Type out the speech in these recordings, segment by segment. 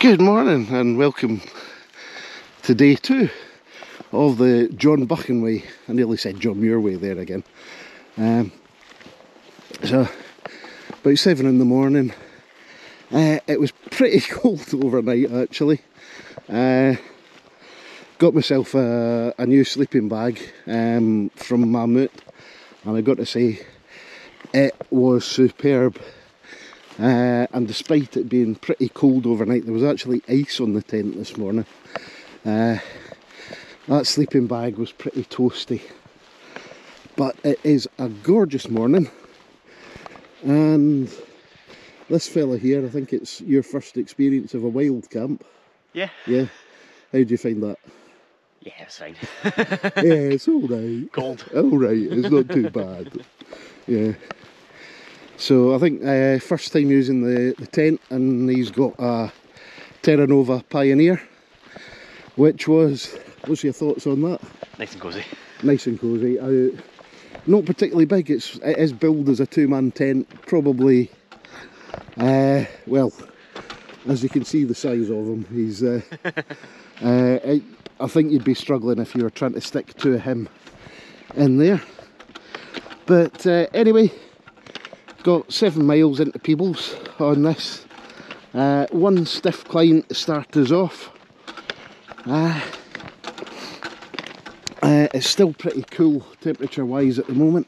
Good morning and welcome to day 2 of the John Buchan Way. I nearly said John Muir Way there again. So about 7 in the morning. It was pretty cold overnight actually. Got myself a new sleeping bag from Mammut, and I got to say it was superb. And despite it being pretty cold overnight, there was actually ice on the tent this morning. That sleeping bag was pretty toasty, but it is a gorgeous morning. And this fella here, I think it's your first experience of a wild camp. Yeah. Yeah. How'd you find that? Yeah, it's fine. Yeah, it's alright. Cold. Alright, it's not too bad. Yeah. So I think first time using the tent, and he's got a Terra Nova Pioneer, which was, what's your thoughts on that? Nice and cosy. Nice and cosy. Not particularly big. It is billed as a 2-man tent, probably, well, as you can see the size of him, he's, I think you'd be struggling if you were trying to stick to him in there. But anyway, got 7 miles into Peebles on this. One stiff climb to start us off. It's still pretty cool temperature wise at the moment,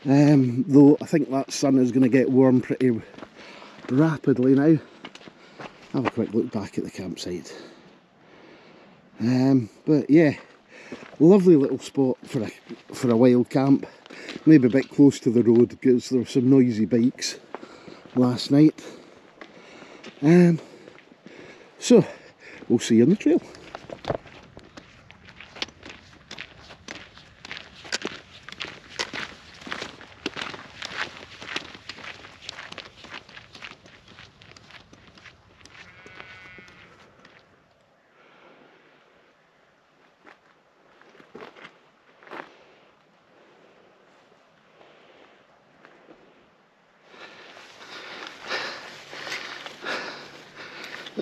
though I think that sun is going to get warm pretty rapidly now. Have a quick look back at the campsite. But yeah, lovely little spot for a wild camp. Maybe a bit close to the road because there were some noisy bikes last night. So we'll see you on the trail.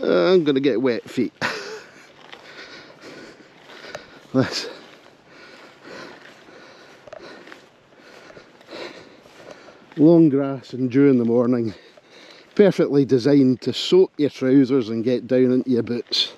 I'm going to get wet feet. This. Long grass and dew in the morning. Perfectly designed to soak your trousers and get down into your boots.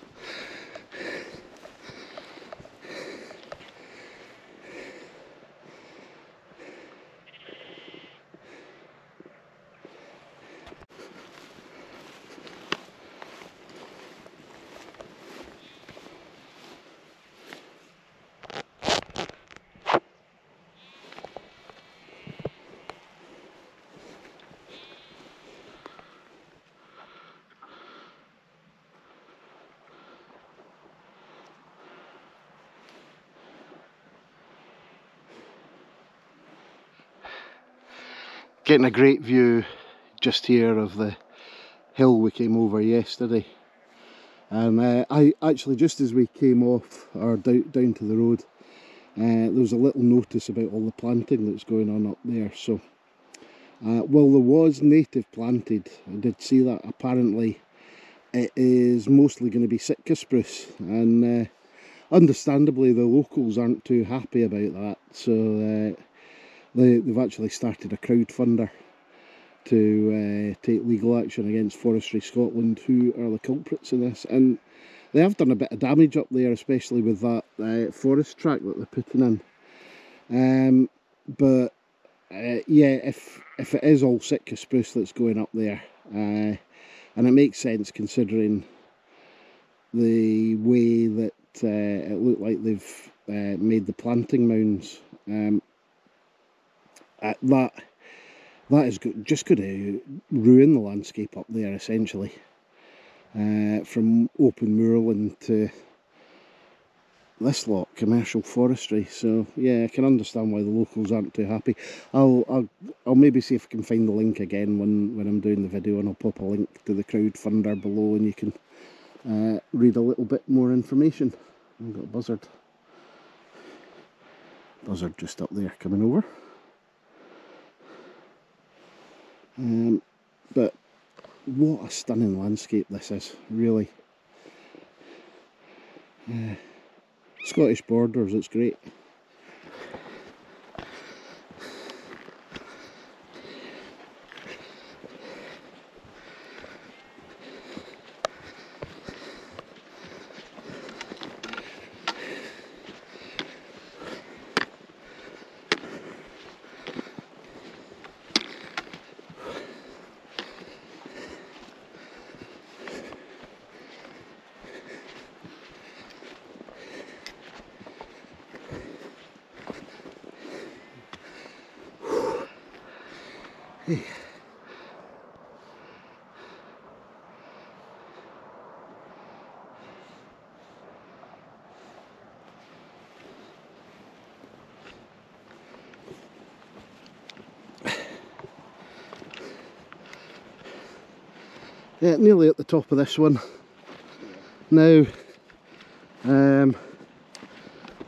Getting a great view just here of the hill we came over yesterday, and I actually, just as we came off or down to the road, there was a little notice about all the planting that's going on up there. So well, there was native planted, I did see that. Apparently it is mostly going to be Sitka spruce, and understandably the locals aren't too happy about that. So they've actually started a crowdfunder to take legal action against Forestry Scotland, who are the culprits in this. And they have done a bit of damage up there, especially with that forest track that they're putting in. But yeah, if it is all Sitka spruce that's going up there, and it makes sense considering the way that it looked like they've made the planting mounds. That is just going to ruin the landscape up there, essentially, from open moorland to this lot, commercial forestry. So yeah, I can understand why the locals aren't too happy. I'll maybe see if I can find the link again when I'm doing the video, and I'll pop a link to the crowdfunder below, and you can read a little bit more information. I've got a buzzard just up there coming over. But what a stunning landscape this is, really. Scottish borders, it's great. Hey. Yeah, nearly at the top of this one now, and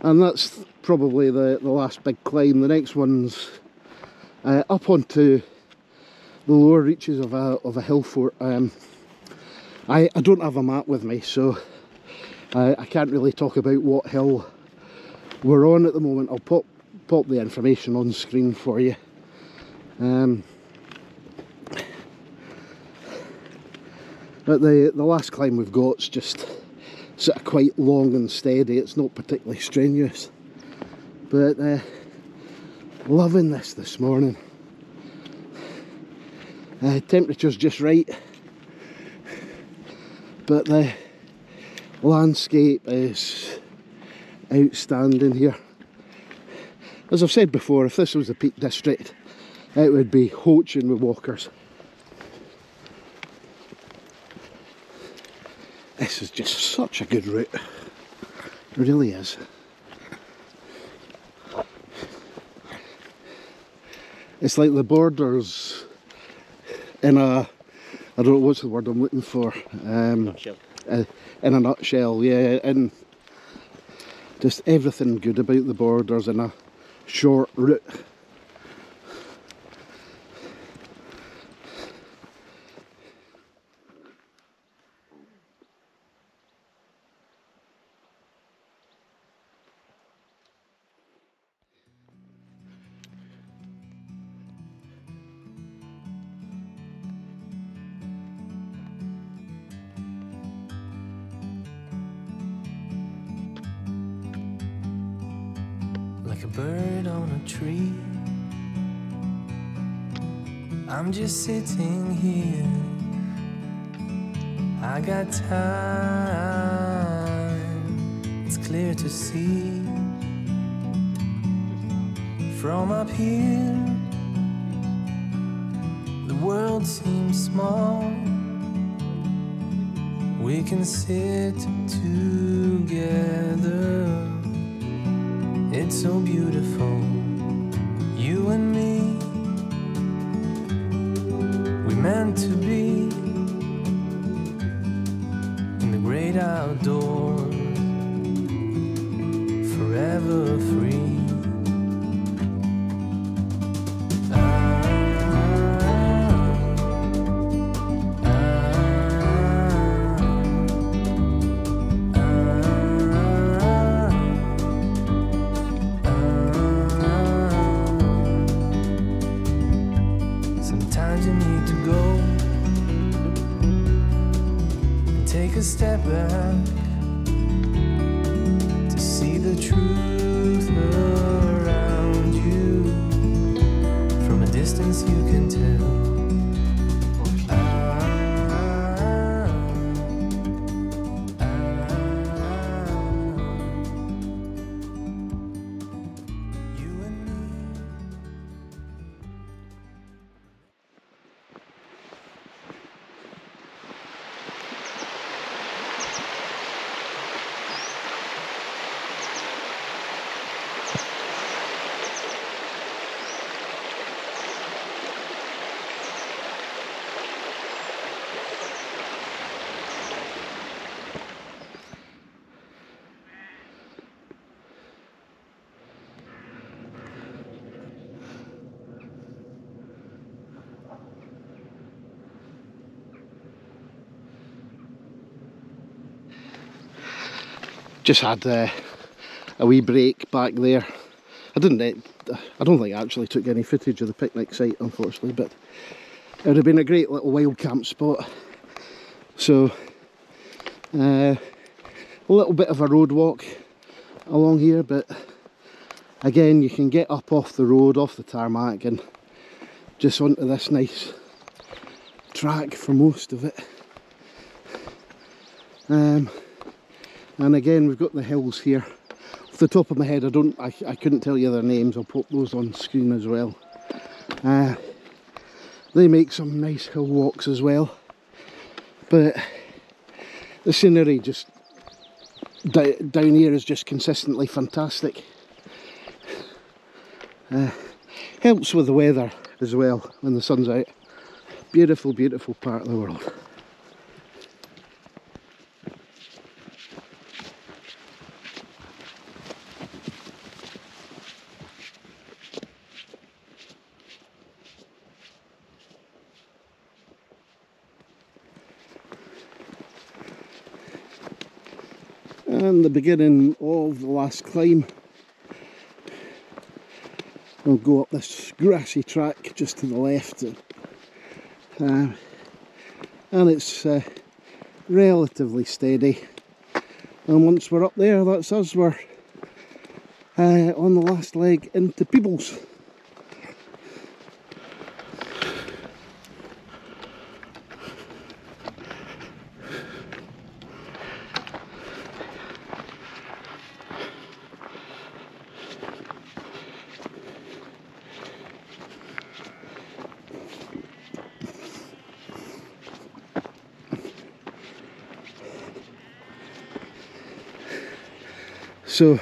that's probably the last big climb. The next one's up onto the lower reaches of a hill fort. I don't have a map with me, so I can't really talk about what hill we're on at the moment. I'll pop the information on screen for you. But the last climb we've got's just sort of quite long and steady. It's not particularly strenuous, but loving this morning. Temperature's just right, but the landscape is outstanding here. As I've said before, if this was the Peak District, it would be hoaching with walkers. This is just such a good route, it really is. It's like the borders in a, I don't know what's the word I'm looking for, Nutshell. in a nutshell, yeah, and just everything good about the borders in a short route. Like a bird on a tree, I'm just sitting here. I got time, it's clear to see. From up here, the world seems small. We can sit together. It's so beautiful, you and me. We meant to be in the great outdoors, forever free. Sometimes you need to go and take a step back to see the truth around you. From a distance you can tell. just had a wee break back there. I don't think I actually took any footage of the picnic site, unfortunately, but it would have been a great little wild camp spot. So a little bit of a road walk along here, but again you can get up off the road, off the tarmac, and just onto this nice track for most of it. And again we've got the hills here. Off the top of my head I couldn't tell you their names. I'll put those on screen as well. They make some nice hill walks as well, but the scenery just down here is just consistently fantastic. Helps with the weather as well when the sun's out. Beautiful, beautiful part of the world. And the beginning of the last climb. We'll go up this grassy track just to the left, and it's relatively steady, and once we're up there, that's us. We're on the last leg into Peebles. So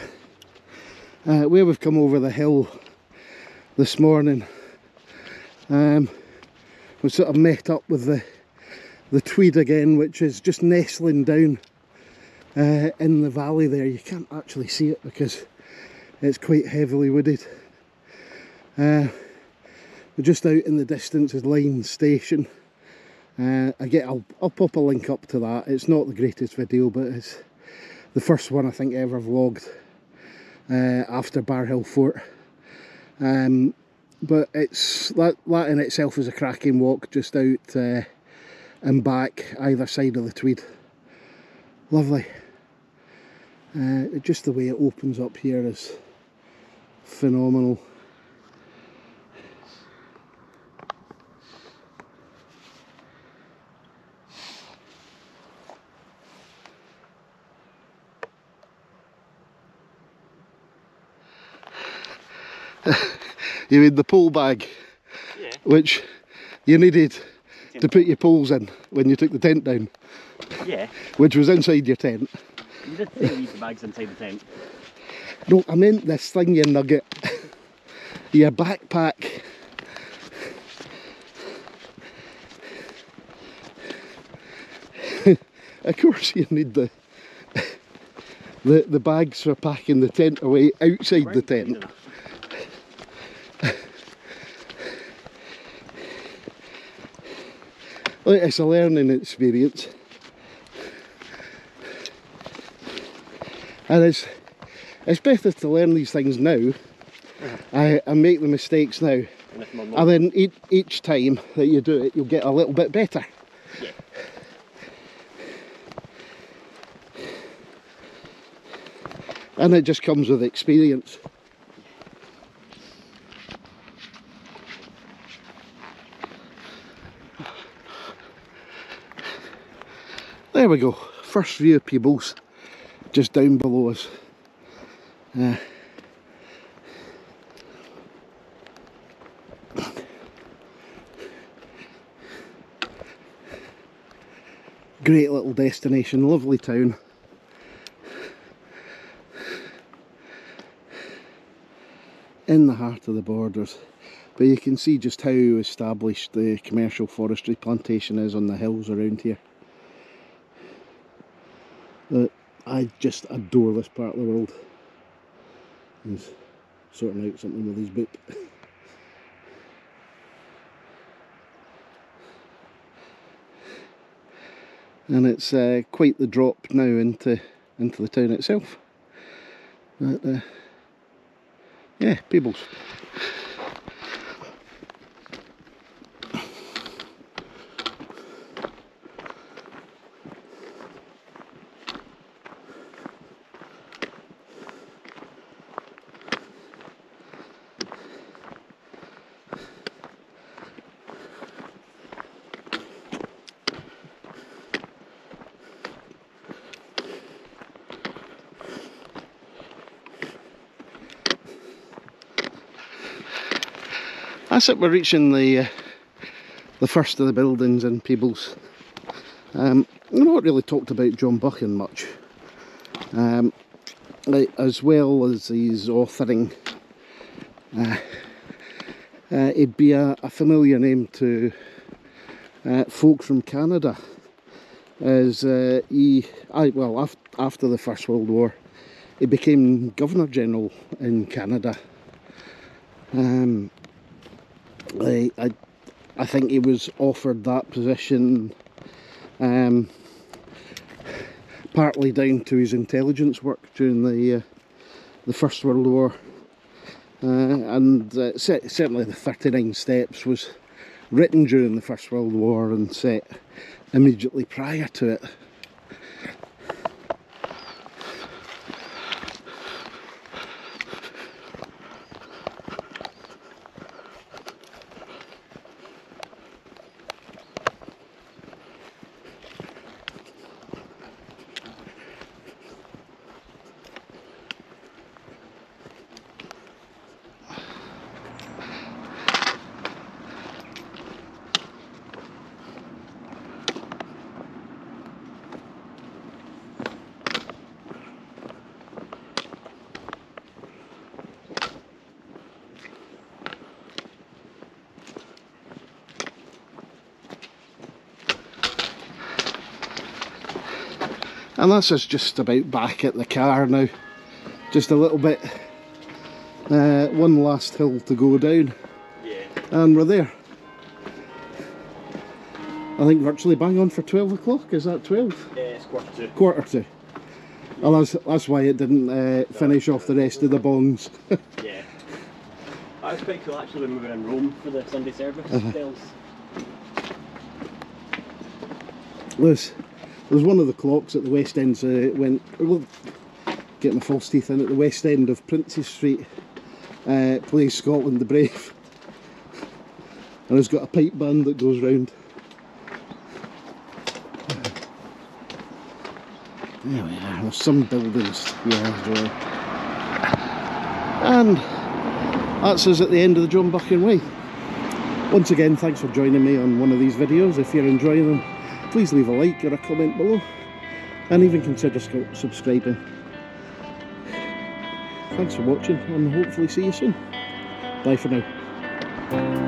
where we've come over the hill this morning, we sort of met up with the Tweed again, which is just nestling down in the valley there. You can't actually see it because it's quite heavily wooded. We're just out in the distance is Lyne Station. I'll pop a link up to that. It's not the greatest video, but it's the first one I think I ever vlogged after Bar Hill Fort. But it's that in itself is a cracking walk, just out and back either side of the Tweed. Lovely. Just the way it opens up here is phenomenal. You mean the pole bag? Yeah. Which you needed to put your poles in when you took the tent down? Yeah. Which was inside your tent? You did say leave the bags inside the tent. No, I meant this thing, you nugget. Your backpack. Of course you need the bags for packing the tent away outside right, the tent. It's a learning experience, and it's better to learn these things now and make the mistakes now, and then each time that you do it you'll get a little bit better. Yeah. And it just comes with experience. There we go, first view of Peebles, just down below us. Great little destination, lovely town. In the heart of the borders, but you can see just how established the commercial forestry plantation is on the hills around here. I just adore this part of the world. He's sorting out something with his boot. And it's quite the drop now into into the town itself. But yeah, Peebles. That's it, we're reaching the first of the buildings in Peebles. I've not really talked about John Buchan much, as well as his authoring. He'd be a familiar name to folk from Canada, as after the First World War he became Governor General in Canada. I think he was offered that position partly down to his intelligence work during the First World War, and certainly the 39 Steps was written during the First World War and set immediately prior to it. And this is just about back at the car now. Just a little bit, one last hill to go down. Yeah. And we're there. I think virtually bang on for 12 o'clock, is that 12? Yeah, it's quarter to. Quarter to. Well, that's why it didn't finish off the rest of the bongs. Yeah. That was quite cool actually when we were in Rome for the Sunday service. There's one of the clocks at the West End, so it went, get my false teeth in, at the West End of Princes Street, plays Scotland the Brave, and it's got a pipe band that goes round. There we are, there's some buildings here as well. And that's us at the end of the John Buchan Way. Once again, thanks for joining me on one of these videos. If you're enjoying them, please leave a like or a comment below, and even consider subscribing. Thanks for watching, and hopefully see you soon. Bye for now.